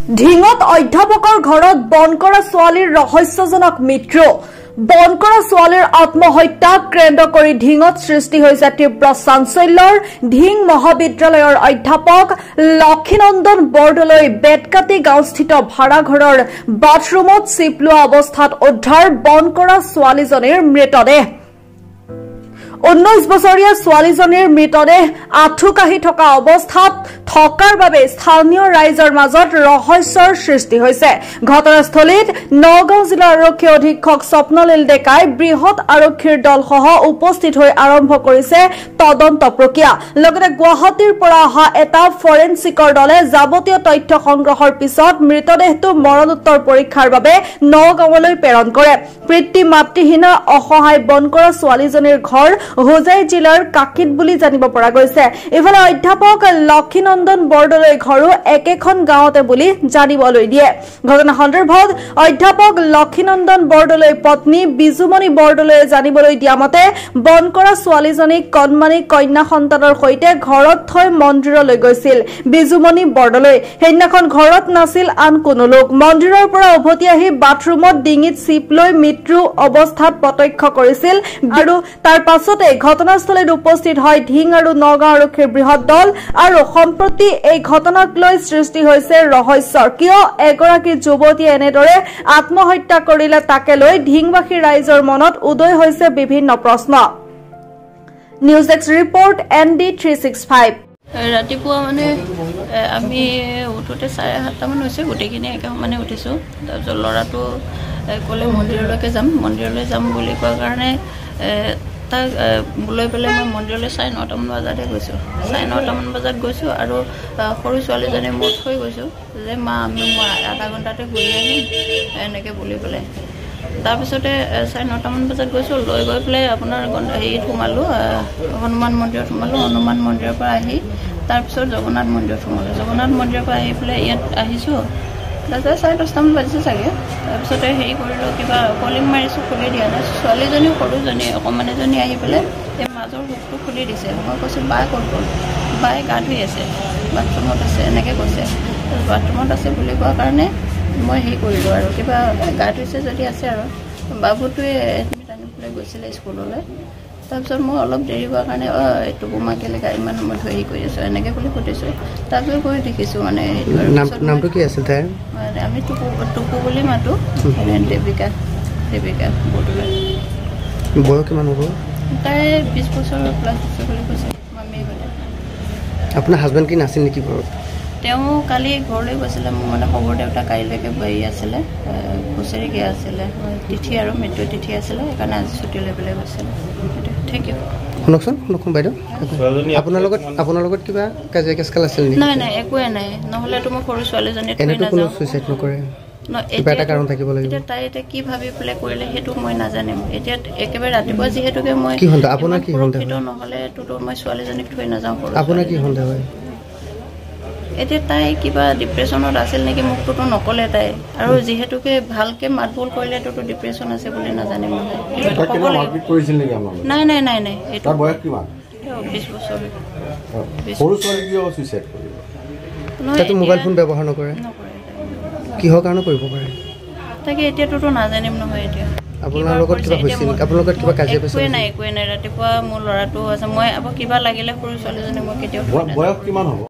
ঢিঙত অধ্যাপকৰ ঘৰত বন কৰা ছোৱালীৰ ৰহস্যজনক মৃত্যু বন কৰা ছোৱালীৰ আত্মহত্যা কেন্দ্ৰ কৰি ঢিঙত সৃষ্টি হৈছে তীব্ৰ চাঞ্চল্যৰ ঢিং মহাবিদ্যালয়ৰ অধ্যাপক লক্ষীনন্দন বৰদলৈ বেতকাটি গাঁওস্থিত ভাড়াঘৰৰ বাথৰুমত চিপ লোৱা অৱস্থাত উদ্ধাৰ বন কৰা ছোৱালীজনীৰ মৃতদেহ 19 বছৰীয়া ছোৱালীজনীৰ মৃতদেহ আঠুকাহি থকা অৱস্থাত থকাৰ বাবে স্থানীয় ৰাইজৰ মাজত ৰহস্যৰ সৃষ্টি হৈছে ঘটনাস্থলীত নগাঁও জিলা আৰক্ষী অধীক্ষক স্বপ্নলীল ডেকাই বৃহৎ আৰক্ষীৰ দলসহ উপস্থিত হৈ আৰম্ভ কৰিছে তদন্ত প্ৰক্ৰিয়া লগতে গুৱাহাটীৰ পৰা অহা এটা ফৰেনচিকৰ দলে যাৱতীয় তথ্য সংগ্ৰহৰ পিছত মৃতদেহটো মৰণোত্তৰ পৰীক্ষাৰ বাবে নগাঁৱলৈ প্ৰেৰণ কৰে পিতৃ মাতৃহীনা অসহায় বন কৰা ছোৱালীজনীৰ ঘৰ হোজাই জিলাৰ কাকিত বুলি জানিব পৰা গৈছে ইফালে অধ্যাপক লক্ষীনন্দন বৰদলৈ ঘৰো একেখন গাঁৱতে বুলি জানিবলৈ দিয়ে ঘটনা সন্দৰ্ভত অধ্যাপক লক্ষীনন্দন বৰদলৈ পত্নী বিজুমণি বৰদলৈয়ে জানিবলৈ দিয়া মতে বন কৰা ছোৱালীজনীক কণমানি কন্যা সন্তানৰ সৈতে ঘৰত থৈ মন্দিৰলৈ গৈছিল বিজুমণি বৰদলৈ সেইদিনাখন ঘৰত নাছিল আন কোনো লোক মন্দিৰৰ পৰা উভতি আহি বাথৰুমত ডিঙিত চিপ লৈ মৃত্যু অৱস্থাত প্ৰত্যক্ষ কৰিছিল আৰু তাৰ পাছতে ঘটনাস্থলীত উপস্থিত হয় ঢিং আৰু নগাঁও আৰক্ষীৰ বৃহৎ দল আৰু সম্প্ৰতি এই ঘটনাক লৈ সৃষ্টি হৈছে ৰহস্যৰ কিয় এগৰাকী যুৱতীয়ে এনেদৰে আত্মহত্যা কৰিলে তাকে লৈ ঢিংবাসী ৰাইজৰ মনত উদয় হৈছে বিভিন্ন প্ৰশ্ন নিউজ ডেস্ক ৰিপৰ্ট ND365 ৰাতিপুৱা মানে আমি উঠোতে 7:30 মান হৈছে গোটেইখিনি একে মানে উঠিছো তাৰপিছত ল'ৰাটো ক'লে মন্দিৰলৈকে যাম বুলি কোৱাৰ কাৰণে তাক লৈ পেলাই মই মন্দিৰলৈ 9:30 মান বজাতে গৈছোঁ 9:30 মান বজাত গৈছোঁ আৰু সৰু ছোৱালীজনী মোৰ থৈ গৈছোঁ যে মা মই আধা ঘণ্টাতে ঘূৰি আহিম এনেকৈ বুলি পেলাই তাৰপিছতে 9:30 মান বজাত গৈছোঁ লৈ গৈ পেলাই আপোনাৰ হেৰিত সোমালোঁ হনুমান মন্দিৰত সোমালোঁ হনুমান মন্দিৰৰ পৰা আহি তাৰপিছত জগন্নাথ মন্দিৰত সোমালোঁ জগন্নাথ মন্দিৰৰ পৰা আহি পেলাই ইয়াত আহিছোঁ তাৰপিছত 10:30 মান বাজিছে চাগে তাৰপিছতে হেৰি কৰিলোঁ কিবা কলিং মাৰিছোঁ খুলি দিয়া নাই ছোৱালীজনী সৰুজনী অকণমানিজনী আহি পেলাই এই মাজৰ হুকটো খুলি দিছে মই কৈছোঁ বাই ক'ত গ'ল বাই গা ধুই আছে বাথৰুমত আছে এনেকৈ কৈছে বাথৰুমত আছে বুলি কোৱাৰ কাৰণে মই হেৰি কৰিলোঁ আৰু কিবা গা ধুইছে যদি আছে আৰু বাবুটোৱে এডমিট আনি পেলাই গৈছিলে স্কুললৈ তাৰপিছত মই অলপ দেৰি হোৱাৰ কাৰণে এইটো বোমা কেলেকা ইমান সময় ধৰি হেৰি কৰি আছোঁ এনেকৈ বুলি সুধিছোঁ তাৰপিছত গৈ দেখিছোঁ মানে নামটো কি আছিল তাইৰ আমি টুকু বুলি মাতোঁ দেৱিকা বৰদলৈ বয়স কিমান হ'ব তাই 20 বছৰ প্লাছ হৈছে বুলি কৈছে মামীয়ে ক'লে আপোনাৰ হাজবেণ্ড কি নাছিল নেকি ঘৰত তেওঁ কালি ঘৰলৈ গৈছিলে মোৰ মানে খবৰ দেউতা কাইলৈকে বাৰী আছিলে খুচৰি গিয়া আছিলে তিথি আৰু মৃত্যু তিথি আছিলে সেইকাৰণে আজি ছুটি লৈ পেলাই গৈছিলে থেংক ইউ শুনকচোন বাইদেউ আপোনাৰ লগত কিবা কাজিয়া কেছকাল আছিল নেকি নাই একোৱে নাই নহ'লেতো মই সৰু ছোৱালীজনী এনেতো কোনো ছুইচাইড নকৰে কিবা এটা কাৰণ থাকিব লাগিব এতিয়া তাই এতিয়া কি ভাবি পেলাই কৰিলে সেইটো মই নাজানিম এতিয়া একেবাৰে ৰাতিপুৱা যিহেতুকে মই কি সন্দেহ আপোনাৰ কি সন্দেহ নহ'লেতো মই ছোৱালীজনীক থৈ নাযাওঁ সৰু আপোনাৰ কি সন্দেহ হয় এতিয়া তাই কিবা ডিপ্ৰেশ্যনত আছিল নেকি মোকটোতো নক'লে তাই আৰু যিহেতুকে ভালকৈ মাত বোল কৰিলেতো ডিপ্ৰেশ্যন আছে বুলি নাজানিম নহয় নাই এইটো 20 বছৰ তাইতো মোবাইল ফোন ব্যৱহাৰ নকৰে কিহৰ কাৰণে কৰিব পাৰে তাকে এতিয়াতো নাজানিম নহয় এতিয়া আপোনাৰ লগত কিবা হৈছিল নেকি আপোনাৰ লগত কিবা কাজিয়া পেচাল একোৱে নাই ৰাতিপুৱা মোৰ ল'ৰাটো আছে মই আকৌ কিবা লাগিলে সৰু ছোৱালীজনী মই কেতিয়াও বয়স কিমান হ'ব